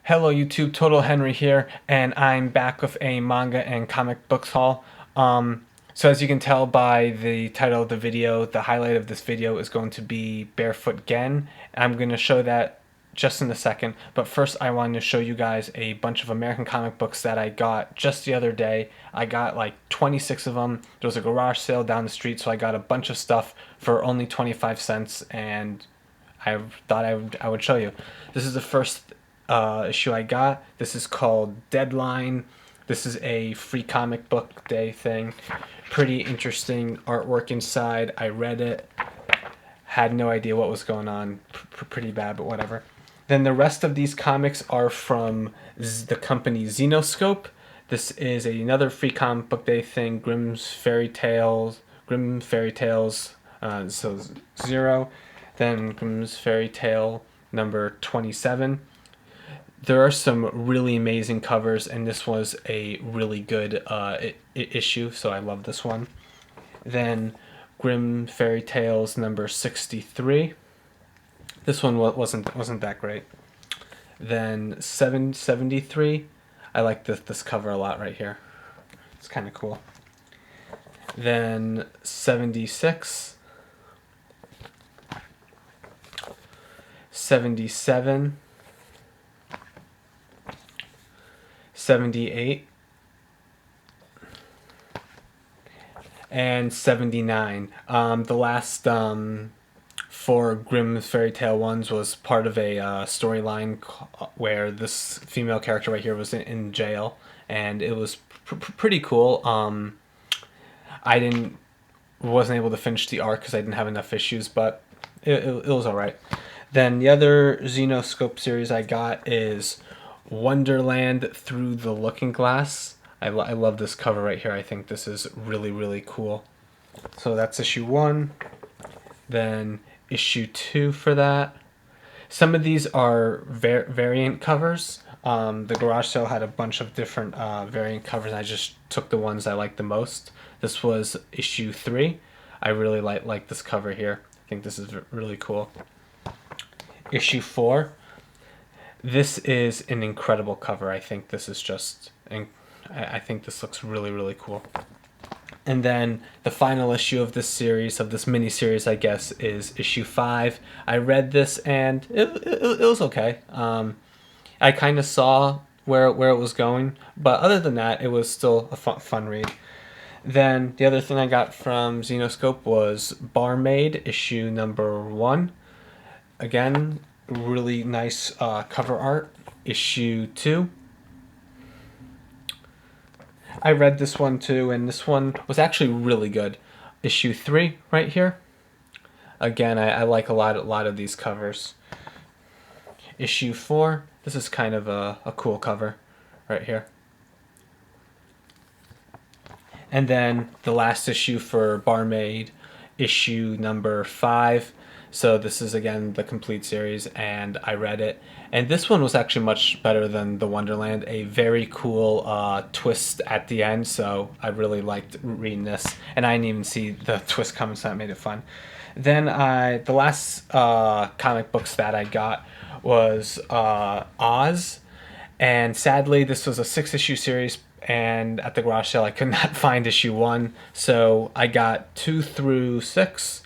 Hello YouTube, Totalhenry here, and I'm back with a manga and comic books haul. So as you can tell by the title of the video, the highlight of this video is going to be Barefoot Gen. I'm going to show that just in a second, but first I wanted to show you guys a bunch of American comic books that I got just the other day. I got like 26 of them. There was a garage sale down the street, so I got a bunch of stuff for only 25 cents, and I thought I would show you. This is the first issue I got. This is called Deadline. This is a free comic book day thing. Pretty interesting artwork inside. I read it. Had no idea what was going on. Pretty bad, but whatever. Then the rest of these comics are from the company Xenoscope. This is another free comic book day thing. Grimm Fairy Tales. So 0. Then Grimm's Fairy Tale number 27. There are some really amazing covers, and this was a really good issue, so I love this one. Then Grimm Fairy Tales number 63. This one wasn't that great. Then 773. I like this cover a lot right here. It's kind of cool. Then 76. 77. 78 and 79. The last four Grimm's Fairy Tale ones was part of a storyline where this female character right here was in jail, and it was pretty cool. I wasn't able to finish the arc because I didn't have enough issues, but it was alright. Then the other Xenoscope series I got is Wonderland Through the Looking Glass. I love this cover right here. I think this is really cool. So that's issue 1. Then issue 2 for that. Some of these are variant covers. The garage sale had a bunch of different variant covers, and I just took the ones I liked the most. This was issue 3. I really like this cover here. I think this is really cool. Issue 4. This is an incredible cover. I think this is just, I think this looks really cool. And then the final issue of this series, of this mini series, I guess, is issue 5. I read this and it was okay. I kind of saw where it was going, but other than that, it was still a fun read. Then the other thing I got from Xenoscope was Barmaid issue number 1. Again, really nice cover art. Issue 2. I read this one too, and this one was actually really good. Issue 3 right here. Again, I like a lot of these covers. Issue 4. This is kind of a cool cover right here. And then the last issue for Barmaid, issue number 5. So this is again the complete series, and I read it. And this one was actually much better than the Wonderland. A very cool twist at the end, so I really liked reading this. And I didn't even see the twist coming, so that made it fun. Then the last comic books that I got was Oz. And sadly, this was a 6-issue series, and at the garage sale I could not find issue 1. So I got 2 through 6.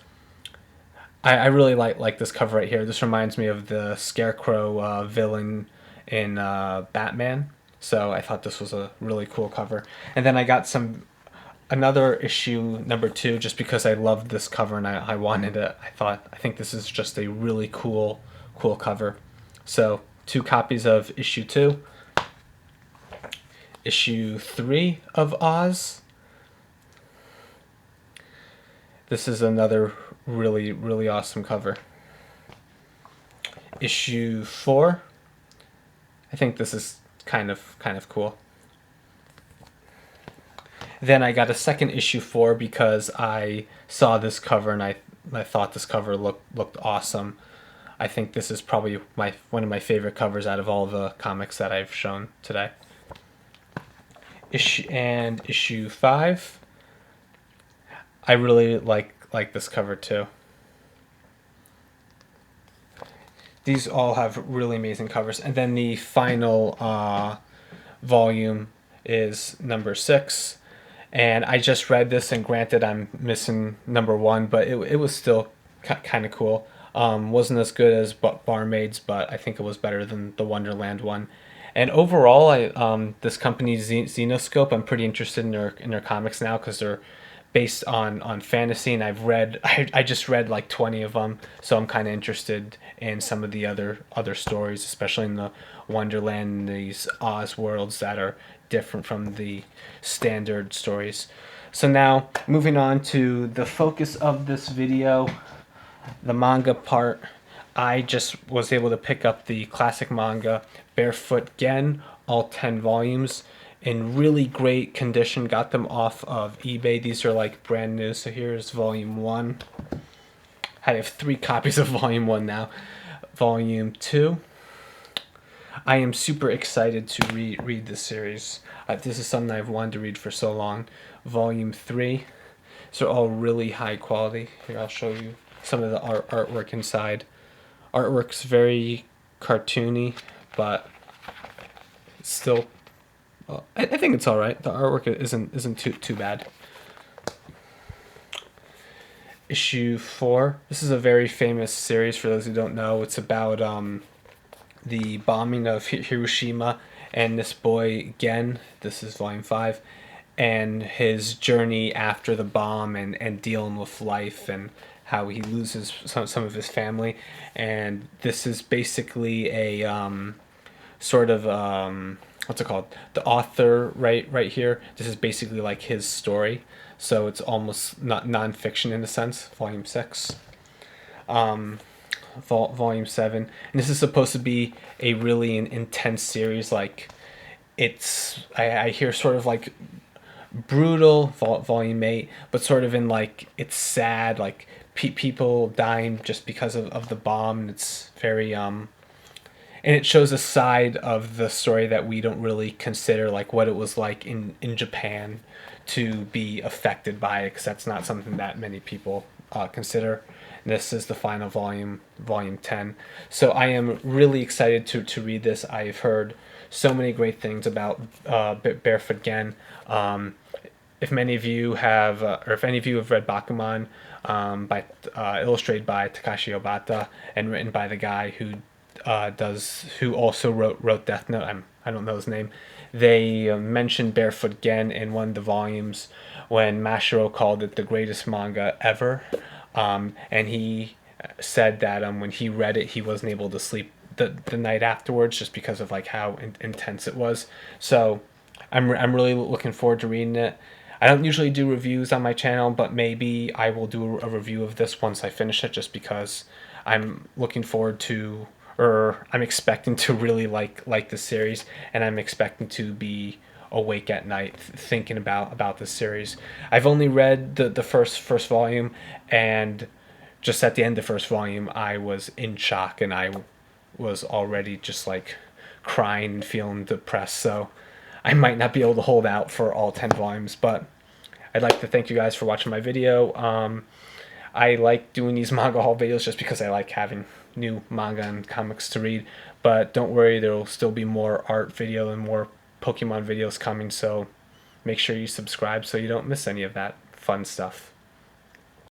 I really like this cover right here. This reminds me of the Scarecrow villain in Batman. So I thought this was a really cool cover. And then I got another issue number 2 just because I loved this cover and I wanted it. I think this is just a really cool cover. So 2 copies of issue 2. Issue 3 of Oz. This is another really awesome cover. Issue 4. I think this is kind of cool. Then I got a second issue 4 because I saw this cover and I thought this cover looked awesome. I think this is probably one of my favorite covers out of all the comics that I've shown today. Issue 5. I really like this cover too. These all have really amazing covers. And then the final volume is number 6. And I just read this, and granted, I'm missing number 1, but it was still kind of cool. Wasn't as good as Barmaid's, but I think it was better than the Wonderland one. And overall, this company Xenoscope, I'm pretty interested in their comics now because they're based on fantasy, and I just read like 20 of them, so I'm kind of interested in some of the other stories, especially in the Wonderland and these Oz worlds that are different from the standard stories. So now moving on to the focus of this video, the manga part. I just was able to pick up the classic manga Barefoot Gen, all 10 volumes, in really great condition. Got them off of eBay. These are like brand new. So here's volume 1. I have 3 copies of volume 1 now. Volume 2. I am super excited to read this series. This is something I've wanted to read for so long. Volume 3. These are all really high quality. Here, I'll show you some of the artwork inside. Artwork's very cartoony, but still, I think it's all right. The artwork isn't too bad. Issue 4. This is a very famous series for those who don't know. It's about the bombing of Hiroshima and this boy Gen. This is volume 5, and his journey after the bomb and dealing with life and how he loses some of his family. And this is basically a sort of what's it called? The author right here. This is basically like his story, so it's almost not nonfiction in a sense. Volume 6. Volume 7, and this is supposed to be a really intense series. Like, it's I hear sort of like brutal. Volume 8, but sort of in like it's sad, like people dying just because of the bomb. And it's very and it shows a side of the story that we don't really consider, like what it was like in Japan to be affected by it, because that's not something that many people consider. And this is the final volume, volume 10. So I am really excited to read this. I've heard so many great things about Barefoot Gen. If many of you have, or if any of you have read Bakuman, illustrated by Takashi Obata and written by the guy who also wrote Death Note. I don't know his name. They mentioned Barefoot Gen in one of the volumes when Mashiro called it the greatest manga ever. And he said that when he read it, he wasn't able to sleep the night afterwards just because of like how intense it was. So I'm really looking forward to reading it. I don't usually do reviews on my channel, but maybe I will do a review of this once I finish it, just because I'm looking forward to, or I'm expecting to really like this series, and I'm expecting to be awake at night thinking about this series. I've only read the first volume, and just at the end of the first volume, I was in shock, and I was already just like crying and feeling depressed. So I might not be able to hold out for all 10 volumes, but I'd like to thank you guys for watching my video. I like doing these manga haul videos just because I like having new manga and comics to read. But don't worry, there will still be more art video and more Pokemon videos coming, so make sure you subscribe so you don't miss any of that fun stuff.